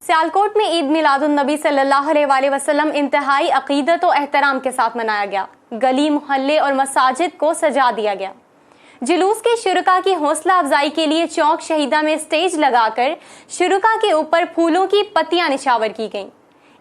सियालकोट में ईद मिलादुन्नबी सल्लल्लाहु अलैहि वसल्लम इंतहाई अकीदत और एहतराम के साथ मनाया गया। गली, मोहल्ले और मसाजिद को सजा दिया गया। जुलूस के शुरका की हौसला अफजाई के लिए चौक शहीदा में स्टेज लगाकर शुरका के ऊपर फूलों की पत्तियां निछावर की गईं।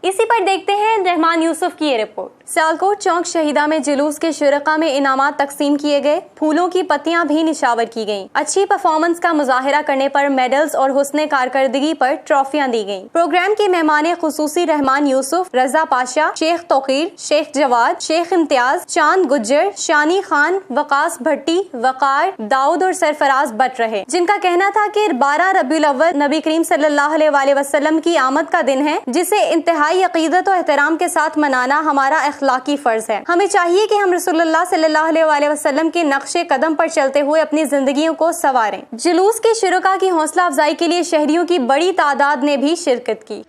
इसी पर देखते हैं रहमान यूसुफ की ये रिपोर्ट। सियालकोट चौक शहीदा में जुलूस के शुरका में इनामात तकसीम किए गए, फूलों की पत्तियां भी निछावर की गईं। अच्छी परफॉर्मेंस का मुजाहिरा करने पर मेडल्स और हुस्ने कारकर्दगी पर ट्रॉफियां दी गईं। प्रोग्राम के मेहमान खुसूसी रहमान यूसुफ, रजा पाशा, शेख तौकीर, शेख जवाद, शेख इम्तियाज, चांद गुज्जर, शानी खान, वकास भट्टी, वकार, दाऊद और सरफराज बट रहे, जिनका कहना था कि 12 रबीउल अव्वल नबी करीम सल्लल्लाहु अलैहि वसल्लम की आमद का दिन है, जिसे इंतहाई अकीदत और एहतराम के साथ मनाना हमारा अखलाकी फर्ज है। हमें चाहिए कि हम रसूलुल्लाह सल्लल्लाहु अलैहि वसल्लम के नक्शे कदम पर चलते हुए अपनी जिंदगियों को संवारें। जुलूस के शुरका की हौसला अफजाई के लिए शहरियों की बड़ी तादाद ने भी शिरकत की।